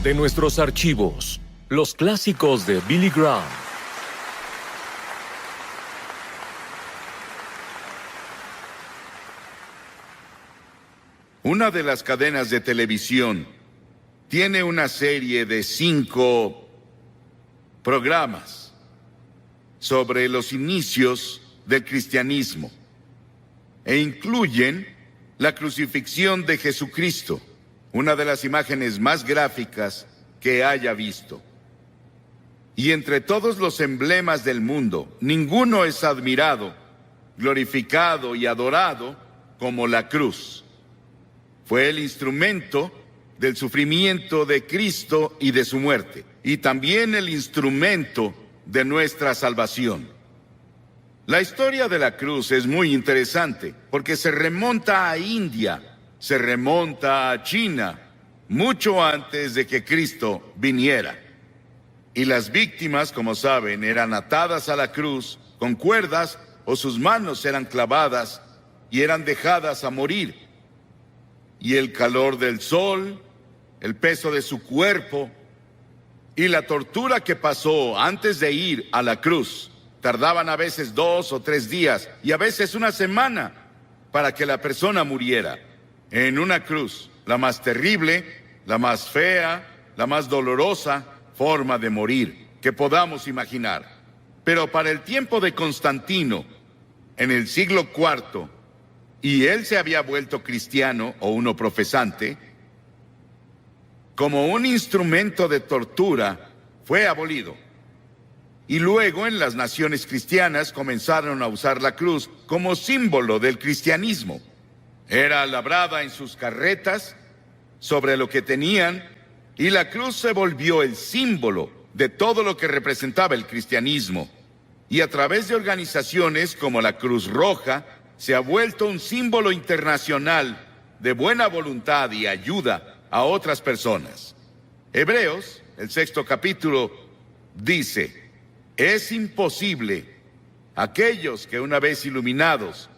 De nuestros archivos, los clásicos de Billy Graham. Una de las cadenas de televisión tiene una serie de 5 programas sobre los inicios del cristianismo e incluyen la crucifixión de Jesucristo, una de las imágenes más gráficas que haya visto. Y entre todos los emblemas del mundo, ninguno es admirado, glorificado y adorado como la cruz. Fue el instrumento del sufrimiento de Cristo y de su muerte, y también el instrumento de nuestra salvación. La historia de la cruz es muy interesante, porque se remonta a India, se remonta a China, mucho antes de que Cristo viniera. Y las víctimas, como saben, eran atadas a la cruz con cuerdas o sus manos eran clavadas y eran dejadas a morir. Y el calor del sol, el peso de su cuerpo y la tortura que pasó antes de ir a la cruz, tardaban a veces 2 o 3 días y a veces una semana para que la persona muriera en una cruz, la más terrible, la más fea, la más dolorosa forma de morir que podamos imaginar. Pero para el tiempo de Constantino, en el siglo IV, y él se había vuelto cristiano o uno profesante, como un instrumento de tortura, fue abolido. Y luego en las naciones cristianas comenzaron a usar la cruz como símbolo del cristianismo. Era labrada en sus carretas, sobre lo que tenían, y la cruz se volvió el símbolo de todo lo que representaba el cristianismo. Y a través de organizaciones como la Cruz Roja, se ha vuelto un símbolo internacional de buena voluntad y ayuda a otras personas. Hebreos, el 6º capítulo, dice: es imposible aquellos que una vez iluminados,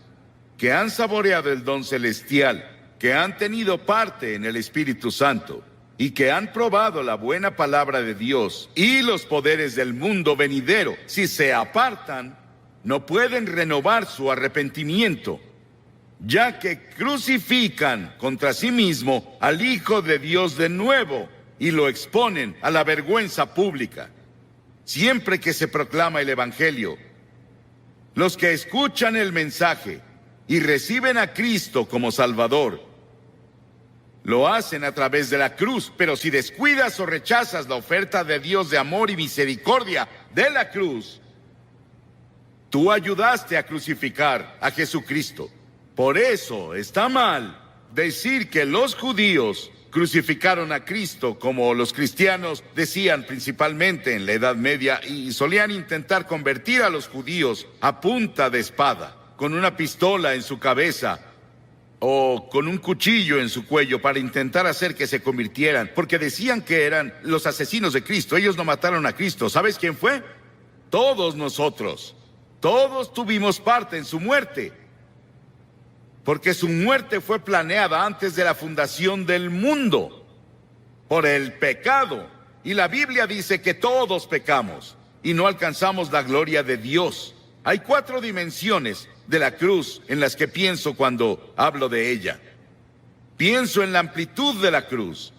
que han saboreado el don celestial, que han tenido parte en el Espíritu Santo y que han probado la buena palabra de Dios y los poderes del mundo venidero, si se apartan, no pueden renovar su arrepentimiento, ya que crucifican contra sí mismo al Hijo de Dios de nuevo y lo exponen a la vergüenza pública. Siempre que se proclama el Evangelio, los que escuchan el mensaje y reciben a Cristo como Salvador, lo hacen a través de la cruz, pero si descuidas o rechazas la oferta de Dios de amor y misericordia de la cruz, tú ayudaste a crucificar a Jesucristo. Por eso está mal decir que los judíos crucificaron a Cristo, como los cristianos decían principalmente en la Edad Media, y solían intentar convertir a los judíos a punta de espada, con una pistola en su cabeza o con un cuchillo en su cuello para intentar hacer que se convirtieran, porque decían que eran los asesinos de Cristo. Ellos no mataron a Cristo. ¿Sabes quién fue? Todos nosotros. Todos tuvimos parte en su muerte, porque su muerte fue planeada antes de la fundación del mundo, por el pecado. Y la Biblia dice que todos pecamos y no alcanzamos la gloria de Dios. Hay 4 dimensiones de la cruz en las que pienso cuando hablo de ella. Pienso en la amplitud de la cruz.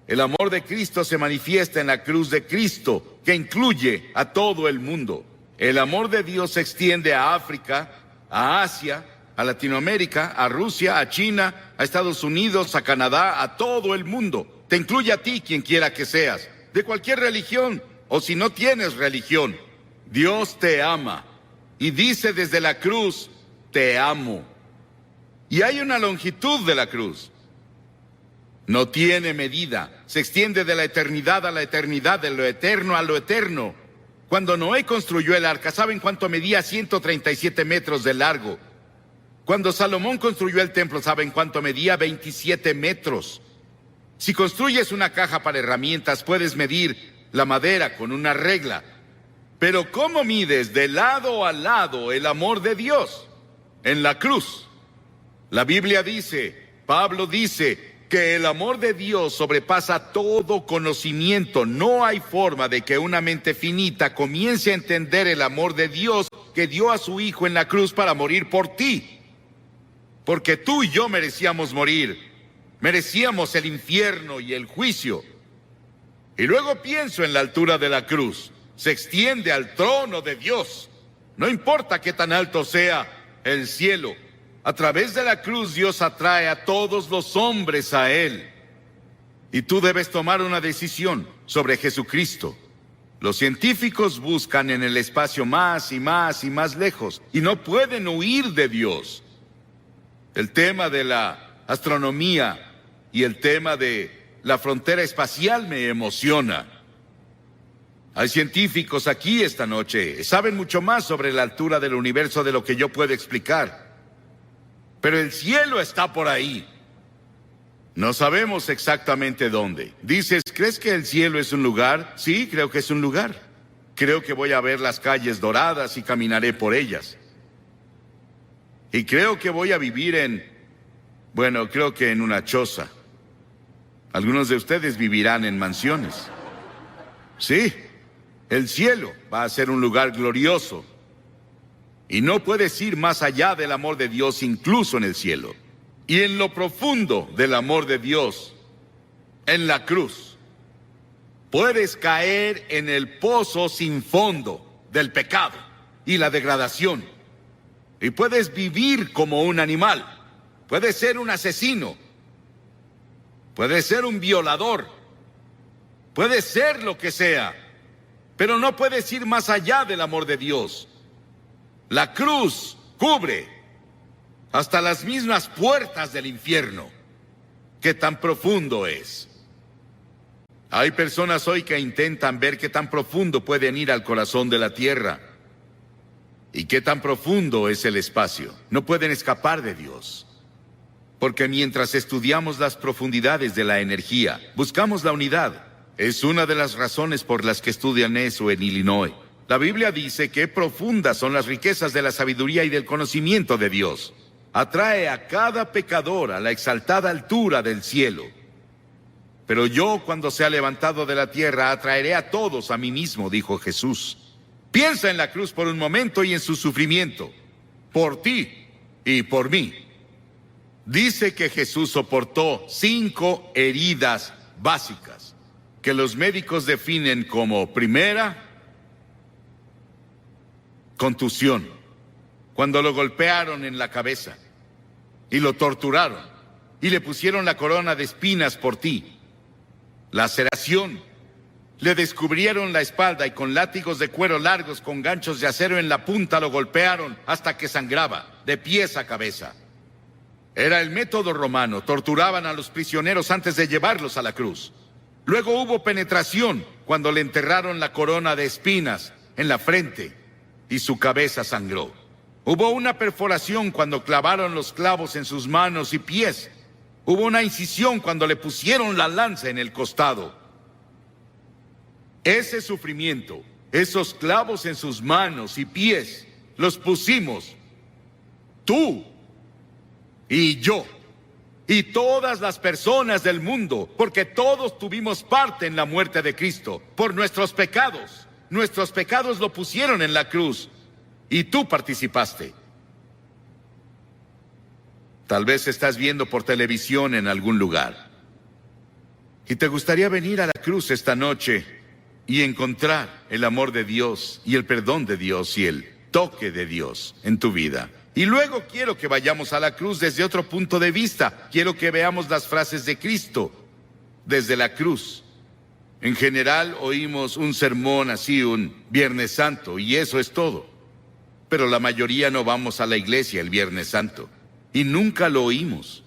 El amor de Cristo se manifiesta en la cruz de Cristo, que incluye a todo el mundo. El amor de Dios se extiende a África, a Asia, a Latinoamérica, a Rusia, a China, a Estados Unidos, a Canadá, a todo el mundo. Te incluye a ti, quien quiera que seas, de cualquier religión, o si no tienes religión. Dios te ama y dice desde la cruz: te amo. Y hay una longitud de la cruz. No tiene medida. Se extiende de la eternidad a la eternidad, de lo eterno a lo eterno. Cuando Noé construyó el arca, ¿saben cuánto medía? 137 metros de largo. Cuando Salomón construyó el templo, ¿saben cuánto medía? 27 metros. Si construyes una caja para herramientas, puedes medir la madera con una regla. Pero ¿cómo mides de lado a lado el amor de Dios? En la cruz. La Biblia dice, Pablo dice, que el amor de Dios sobrepasa todo conocimiento. No hay forma de que una mente finita comience a entender el amor de Dios que dio a su Hijo en la cruz para morir por ti. Porque tú y yo merecíamos morir. Merecíamos el infierno y el juicio. Y luego pienso en la altura de la cruz. Se extiende al trono de Dios. No importa qué tan alto sea el cielo. A través de la cruz Dios atrae a todos los hombres a Él. Y tú debes tomar una decisión sobre Jesucristo. Los científicos buscan en el espacio más y más y más lejos y no pueden huir de Dios. El tema de la astronomía y el tema de la frontera espacial me emociona. Hay científicos aquí esta noche, saben mucho más sobre la altura del universo de lo que yo puedo explicar. Pero el cielo está por ahí. No sabemos exactamente dónde. Dices, ¿crees que el cielo es un lugar? Sí, creo que es un lugar. Creo que voy a ver las calles doradas y caminaré por ellas. Y creo que voy a vivir creo que en una choza. Algunos de ustedes vivirán en mansiones. Sí, el cielo va a ser un lugar glorioso. Y no puedes ir más allá del amor de Dios, incluso en el cielo. Y en lo profundo del amor de Dios, en la cruz, puedes caer en el pozo sin fondo del pecado y la degradación. Y puedes vivir como un animal. Puedes ser un asesino. Puedes ser un violador. Puedes ser lo que sea. Pero no puedes ir más allá del amor de Dios. La cruz cubre hasta las mismas puertas del infierno. ¿Qué tan profundo es? Hay personas hoy que intentan ver qué tan profundo pueden ir al corazón de la tierra. Y qué tan profundo es el espacio. No pueden escapar de Dios. Porque mientras estudiamos las profundidades de la energía, buscamos la unidad. Es una de las razones por las que estudian eso en Illinois. La Biblia dice que profundas son las riquezas de la sabiduría y del conocimiento de Dios. Atrae a cada pecador a la exaltada altura del cielo. Pero yo, cuando sea levantado de la tierra, atraeré a todos a mí mismo, dijo Jesús. Piensa en la cruz por un momento y en su sufrimiento, por ti y por mí. Dice que Jesús soportó 5 heridas básicas, que los médicos definen como primera, contusión, cuando lo golpearon en la cabeza y lo torturaron y le pusieron la corona de espinas por ti. Laceración, le descubrieron la espalda y con látigos de cuero largos con ganchos de acero en la punta lo golpearon hasta que sangraba, de pies a cabeza. Era el método romano, torturaban a los prisioneros antes de llevarlos a la cruz. Luego hubo penetración cuando le enterraron la corona de espinas en la frente y su cabeza sangró. Hubo una perforación cuando clavaron los clavos en sus manos y pies. Hubo una incisión cuando le pusieron la lanza en el costado. Ese sufrimiento, esos clavos en sus manos y pies, los pusimos tú y yo y todas las personas del mundo, porque todos tuvimos parte en la muerte de Cristo por nuestros pecados. Nuestros pecados lo pusieron en la cruz y tú participaste. Tal vez estás viendo por televisión en algún lugar y te gustaría venir a la cruz esta noche y encontrar el amor de Dios y el perdón de Dios y el toque de Dios en tu vida. Y luego quiero que vayamos a la cruz desde otro punto de vista. Quiero que veamos las frases de Cristo desde la cruz. En general oímos un sermón así, un Viernes Santo, y eso es todo. Pero la mayoría no vamos a la iglesia el Viernes Santo, y nunca lo oímos.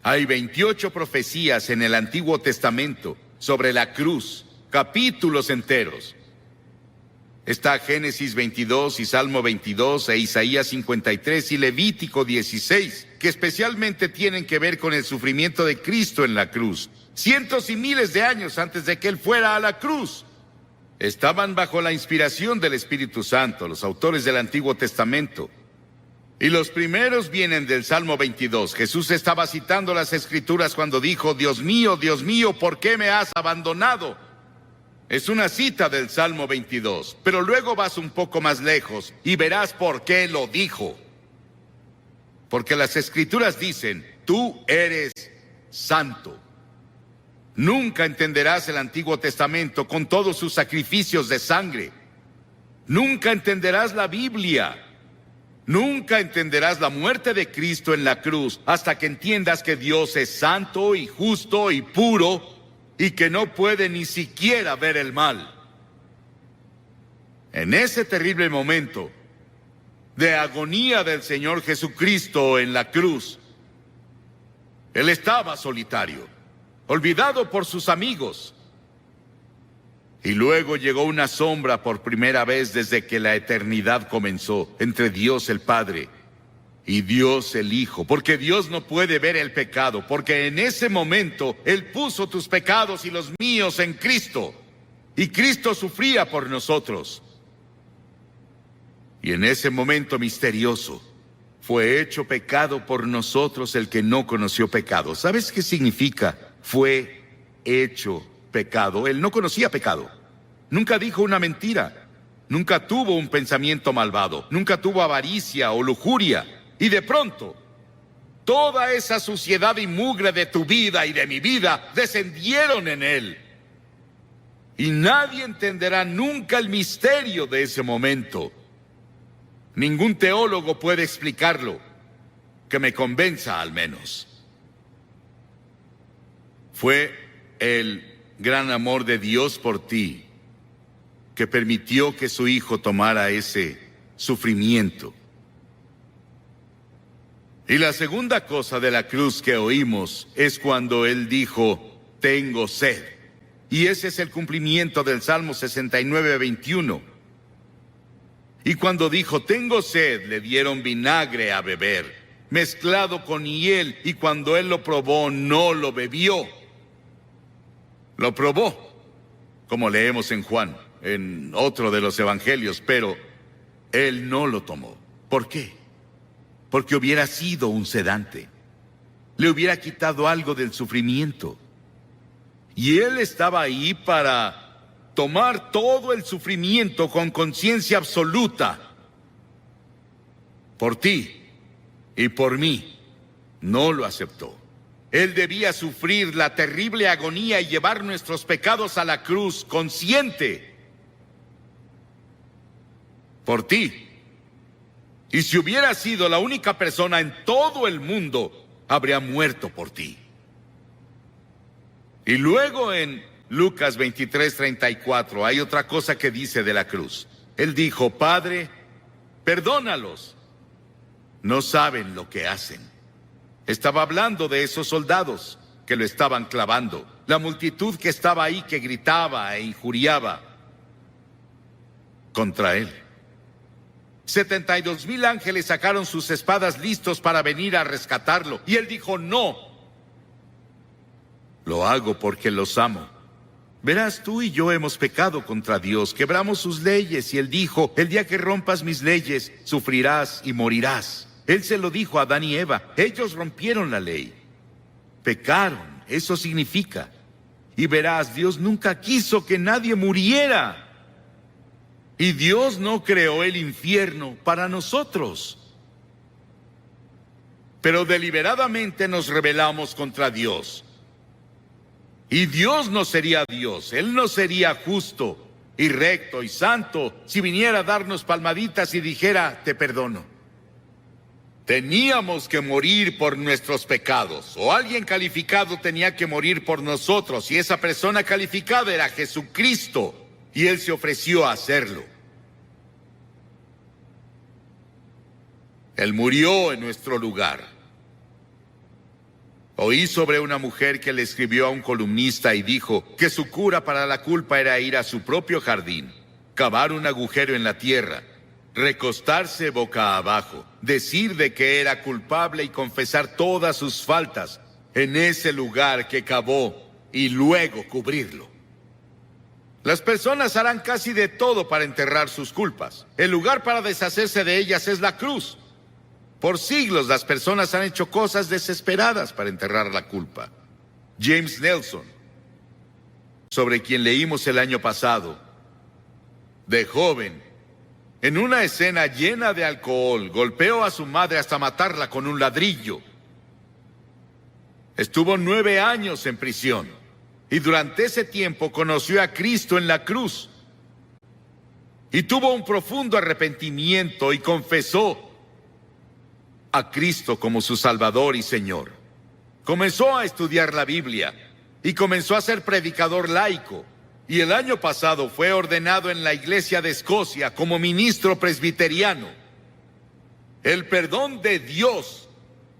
Hay 28 profecías en el Antiguo Testamento sobre la cruz, capítulos enteros. Está Génesis 22 y Salmo 22 e Isaías 53 y Levítico 16, que especialmente tienen que ver con el sufrimiento de Cristo en la cruz. Cientos y miles de años antes de que Él fuera a la cruz. Estaban bajo la inspiración del Espíritu Santo, los autores del Antiguo Testamento. Y los primeros vienen del Salmo 22. Jesús estaba citando las Escrituras cuando dijo, Dios mío, ¿por qué me has abandonado? Es una cita del Salmo 22, pero luego vas un poco más lejos y verás por qué lo dijo. Porque las Escrituras dicen, tú eres santo. Nunca entenderás el Antiguo Testamento con todos sus sacrificios de sangre. Nunca entenderás la Biblia. Nunca entenderás la muerte de Cristo en la cruz hasta que entiendas que Dios es santo y justo y puro y que no puede ni siquiera ver el mal. En ese terrible momento de agonía del Señor Jesucristo en la cruz, Él estaba solitario, olvidado por sus amigos. Y luego llegó una sombra por primera vez desde que la eternidad comenzó entre Dios el Padre y Dios el Hijo, porque Dios no puede ver el pecado, porque en ese momento Él puso tus pecados y los míos en Cristo, y Cristo sufría por nosotros. Y en ese momento misterioso fue hecho pecado por nosotros el que no conoció pecado. ¿Sabes qué significa? Fue hecho pecado. Él no conocía pecado. Nunca dijo una mentira. Nunca tuvo un pensamiento malvado. Nunca tuvo avaricia o lujuria. Y de pronto, toda esa suciedad y mugre de tu vida y de mi vida descendieron en Él. Y nadie entenderá nunca el misterio de ese momento. Ningún teólogo puede explicarlo, que me convenza al menos. Fue el gran amor de Dios por ti que permitió que su Hijo tomara ese sufrimiento. Y la segunda cosa de la cruz que oímos es cuando Él dijo, tengo sed. Y ese es el cumplimiento del Salmo 69, 21. Y cuando dijo, tengo sed, le dieron vinagre a beber, mezclado con hiel, y cuando Él lo probó, no lo bebió. Lo probó, como leemos en Juan, en otro de los evangelios, pero Él no lo tomó. ¿Por qué? Porque hubiera sido un sedante. Le hubiera quitado algo del sufrimiento. Y Él estaba ahí para tomar todo el sufrimiento con conciencia absoluta. Por ti y por mí. No lo aceptó. Él debía sufrir la terrible agonía y llevar nuestros pecados a la cruz consciente. Por ti. Y si hubiera sido la única persona en todo el mundo, habría muerto por ti. Y luego en Lucas 23:34 hay otra cosa que dice de la cruz. Él dijo, Padre, perdónalos. No saben lo que hacen. Estaba hablando de esos soldados que lo estaban clavando. La multitud que estaba ahí que gritaba e injuriaba contra Él. 72,000 ángeles sacaron sus espadas listos para venir a rescatarlo. Y Él dijo, no. Lo hago porque los amo. Verás, tú y yo hemos pecado contra Dios, quebramos sus leyes, y Él dijo, el día que rompas mis leyes, sufrirás y morirás. Él se lo dijo a Adán y Eva, ellos rompieron la ley. Pecaron, eso significa. Y verás, Dios nunca quiso que nadie muriera. Y Dios no creó el infierno para nosotros. Pero deliberadamente nos rebelamos contra Dios. Y Dios no sería Dios, Él no sería justo y recto y santo si viniera a darnos palmaditas y dijera, te perdono. Teníamos que morir por nuestros pecados, o alguien calificado tenía que morir por nosotros, y esa persona calificada era Jesucristo, y Él se ofreció a hacerlo. Él murió en nuestro lugar. Oí sobre una mujer que le escribió a un columnista y dijo que su cura para la culpa era ir a su propio jardín, cavar un agujero en la tierra, recostarse boca abajo, decir de que era culpable y confesar todas sus faltas en ese lugar que cavó y luego cubrirlo. Las personas harán casi de todo para enterrar sus culpas. El lugar para deshacerse de ellas es la cruz. Por siglos las personas han hecho cosas desesperadas para enterrar la culpa. James Nelson, sobre quien leímos el año pasado, de joven, en una escena llena de alcohol, golpeó a su madre hasta matarla con un ladrillo. Estuvo 9 años en prisión y durante ese tiempo conoció a Cristo en la cruz. Y tuvo un profundo arrepentimiento y confesó a Cristo como su Salvador y Señor. Comenzó a estudiar la Biblia y comenzó a ser predicador laico. Y el año pasado fue ordenado en la Iglesia de Escocia como ministro presbiteriano. El perdón de Dios,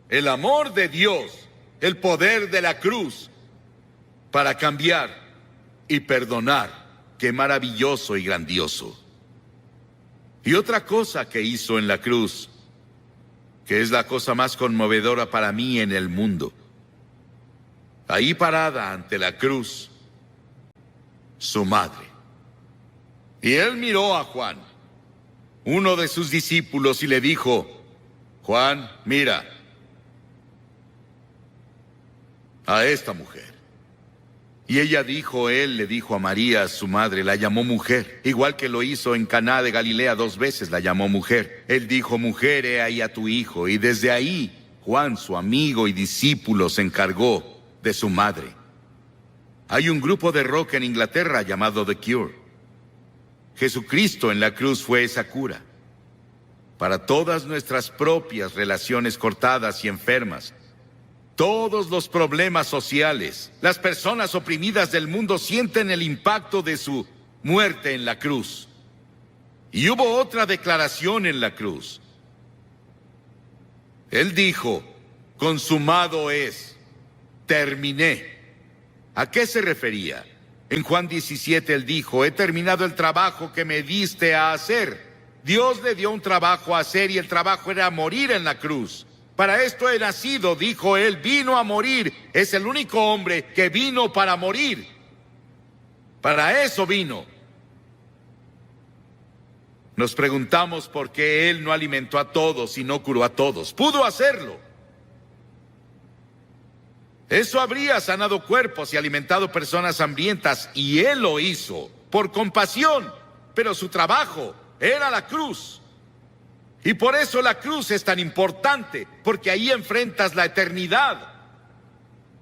el amor de Dios, el poder de la cruz para cambiar y perdonar. Qué maravilloso y grandioso. Y otra cosa que hizo en la cruz, que es la cosa más conmovedora para mí en el mundo. Ahí parada ante la cruz, su madre. Y él miró a Juan, uno de sus discípulos, y le dijo: Juan, mira a esta mujer. Y ella dijo, él le dijo a María, su madre, la llamó mujer, igual que lo hizo en Caná de Galilea 2 veces, la llamó mujer. Él dijo: mujer, he ahí a tu hijo. Y desde ahí, Juan, su amigo y discípulo, se encargó de su madre. Hay un grupo de rock en Inglaterra llamado The Cure. Jesucristo en la cruz fue esa cura para todas nuestras propias relaciones cortadas y enfermas. Todos los problemas sociales, las personas oprimidas del mundo sienten el impacto de su muerte en la cruz. Y hubo otra declaración en la cruz. Él dijo: consumado es, terminé. ¿A qué se refería? En Juan 17 él dijo: he terminado el trabajo que me diste a hacer. Dios le dio un trabajo a hacer y el trabajo era morir en la cruz. Para esto he nacido, dijo él, vino a morir. Es el único hombre que vino para morir. Para eso vino. Nos preguntamos por qué él no alimentó a todos y no curó a todos. Pudo hacerlo. Eso habría sanado cuerpos y alimentado personas hambrientas, y él lo hizo por compasión, pero su trabajo era la cruz. Y por eso la cruz es tan importante, porque ahí enfrentas la eternidad.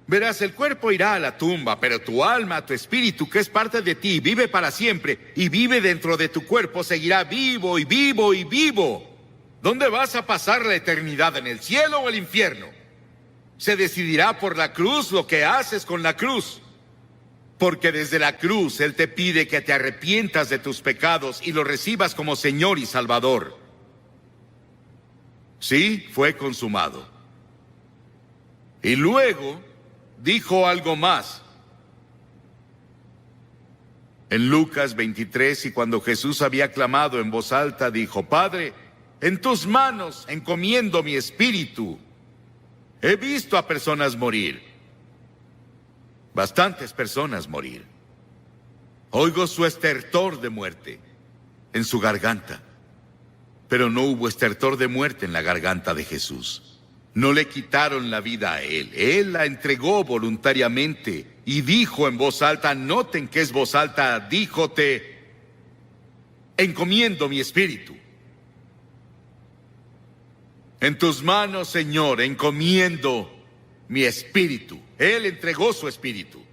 Verás, el cuerpo irá a la tumba, pero tu alma, tu espíritu, que es parte de ti, vive para siempre, y vive dentro de tu cuerpo, seguirá vivo y vivo y vivo. ¿Dónde vas a pasar la eternidad? ¿En el cielo o el infierno? Se decidirá por la cruz lo que haces con la cruz. Porque desde la cruz Él te pide que te arrepientas de tus pecados y lo recibas como Señor y Salvador. Sí, fue consumado. Y luego dijo algo más. En Lucas 23, y cuando Jesús había clamado en voz alta, dijo: Padre, en tus manos encomiendo mi espíritu. He visto a personas morir, bastantes personas morir. Oigo su estertor de muerte en su garganta. Pero no hubo estertor de muerte en la garganta de Jesús. No le quitaron la vida a él. Él la entregó voluntariamente y dijo en voz alta, noten que es voz alta, dijo: te encomiendo mi espíritu. En tus manos, Señor, encomiendo mi espíritu. Él entregó su espíritu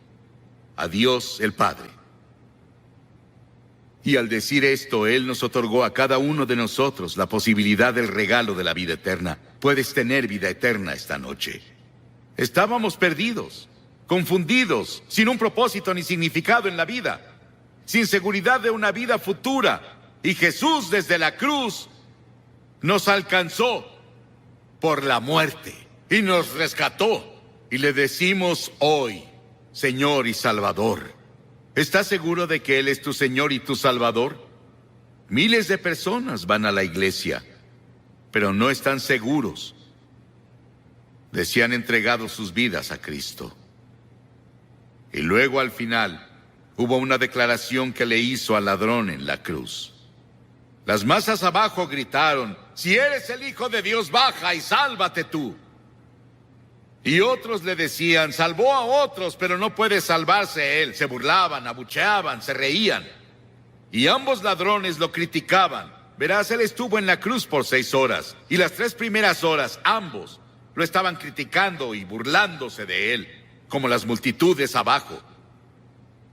a Dios el Padre. Y al decir esto, Él nos otorgó a cada uno de nosotros la posibilidad del regalo de la vida eterna. Puedes tener vida eterna esta noche. Estábamos perdidos, confundidos, sin un propósito ni significado en la vida, sin seguridad de una vida futura. Y Jesús desde la cruz nos alcanzó por la muerte y nos rescató. Y le decimos hoy: Señor y Salvador. ¿Estás seguro de que Él es tu Señor y tu Salvador? Miles de personas van a la iglesia, pero no están seguros de si han entregado sus vidas a Cristo. Y luego al final hubo una declaración que le hizo al ladrón en la cruz. Las masas abajo gritaron: si eres el Hijo de Dios, baja y sálvate tú. Y otros le decían: salvó a otros, pero no puede salvarse él. Se burlaban, abucheaban, se reían. Y ambos ladrones lo criticaban. Verás, él estuvo en la cruz por 6 horas, y las 3 primeras horas ambos lo estaban criticando y burlándose de él, como las multitudes abajo.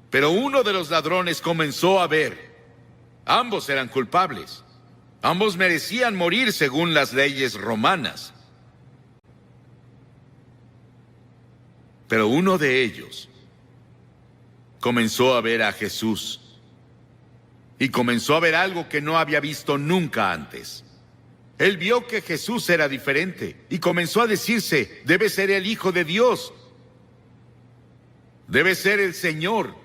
Pero uno de los ladrones comenzó a ver. Ambos eran culpables. Ambos merecían morir según las leyes romanas. Pero uno de ellos comenzó a ver a Jesús. Y comenzó a ver algo que no había visto nunca antes. Él vio que Jesús era diferente y comenzó a decirse: debe ser el Hijo de Dios. Debe ser el Señor.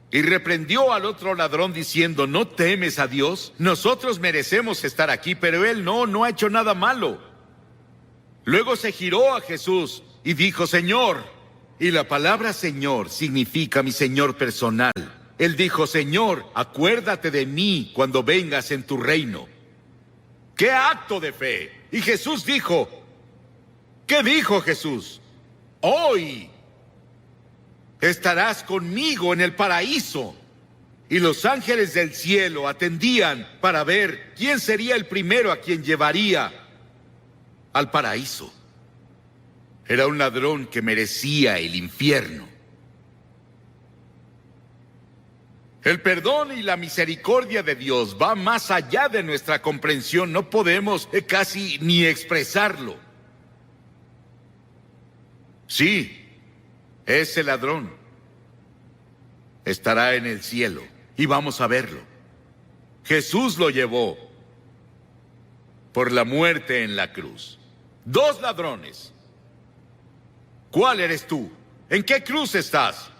Y reprendió al otro ladrón diciendo: ¿no temes a Dios? Nosotros merecemos estar aquí, pero él no ha hecho nada malo. Luego se giró a Jesús y dijo: Señor. Y la palabra Señor significa mi Señor personal. Él dijo: Señor, acuérdate de mí cuando vengas en tu reino. ¡Qué acto de fe! Y Jesús dijo, ¿qué dijo Jesús? Hoy estarás conmigo en el paraíso. Y los ángeles del cielo atendían para ver quién sería el primero a quien llevaría al paraíso. Era un ladrón que merecía el infierno. El perdón y la misericordia de Dios va más allá de nuestra comprensión. No podemos casi ni expresarlo. Sí, ese ladrón estará en el cielo y vamos a verlo. Jesús lo llevó por la muerte en la cruz. 2 ladrones. ¿Cuál eres tú? ¿En qué cruz estás?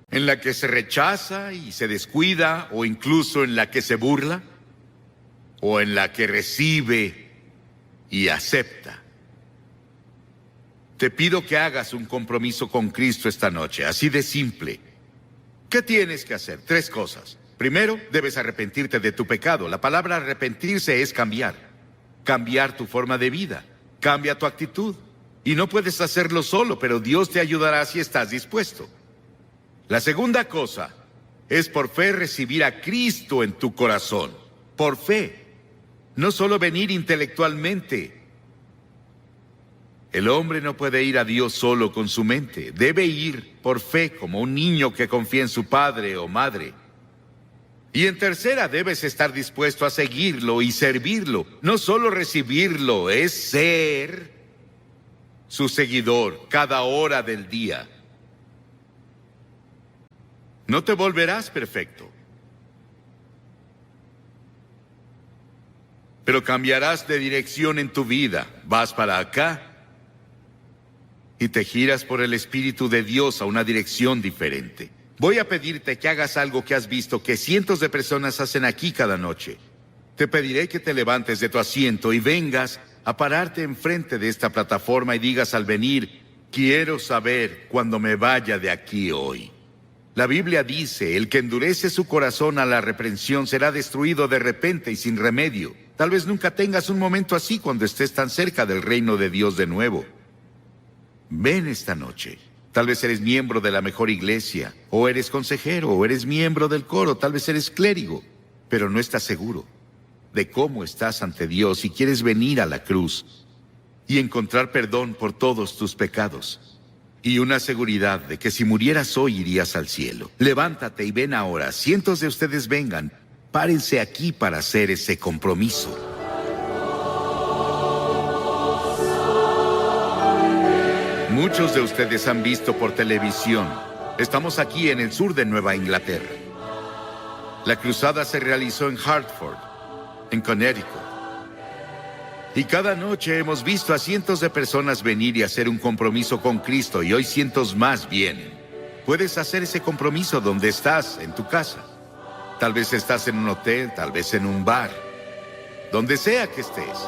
¿En la que se rechaza y se descuida, o incluso en la que se burla? ¿O en la que recibe y acepta? Te pido que hagas un compromiso con Cristo esta noche, así de simple. ¿Qué tienes que hacer? 3 cosas. Primero, debes arrepentirte de tu pecado. La palabra arrepentirse es cambiar. Cambiar tu forma de vida. Cambia tu actitud. Y no puedes hacerlo solo, pero Dios te ayudará si estás dispuesto. La segunda cosa es por fe recibir a Cristo en tu corazón. Por fe. No solo venir intelectualmente. El hombre no puede ir a Dios solo con su mente. Debe ir por fe, como un niño que confía en su padre o madre. Y en tercera, debes estar dispuesto a seguirlo y servirlo. No solo recibirlo, es ser su seguidor cada hora del día. No te volverás perfecto, pero cambiarás de dirección en tu vida. Vas para acá y te giras por el Espíritu de Dios a una dirección diferente. Voy a pedirte que hagas algo que has visto que cientos de personas hacen aquí cada noche. Te pediré que te levantes de tu asiento y vengas a pararte enfrente de esta plataforma y digas al venir: quiero saber cuando me vaya de aquí hoy. La Biblia dice: el que endurece su corazón a la reprensión será destruido de repente y sin remedio. Tal vez nunca tengas un momento así cuando estés tan cerca del reino de Dios de nuevo. Ven esta noche. Tal vez eres miembro de la mejor iglesia, o eres consejero, o eres miembro del coro, tal vez eres clérigo, pero no estás seguro de cómo estás ante Dios y quieres venir a la cruz y encontrar perdón por todos tus pecados. Y una seguridad de que si murieras hoy irías al cielo. Levántate y ven ahora. Cientos de ustedes vengan. Párense aquí para hacer ese compromiso. Muchos de ustedes han visto por televisión. Estamos aquí en el sur de Nueva Inglaterra. La cruzada se realizó en Hartford, en Connecticut. Y cada noche hemos visto a cientos de personas venir y hacer un compromiso con Cristo, y hoy cientos más vienen. Puedes hacer ese compromiso donde estás, en tu casa. Tal vez estás en un hotel, tal vez en un bar. Donde sea que estés.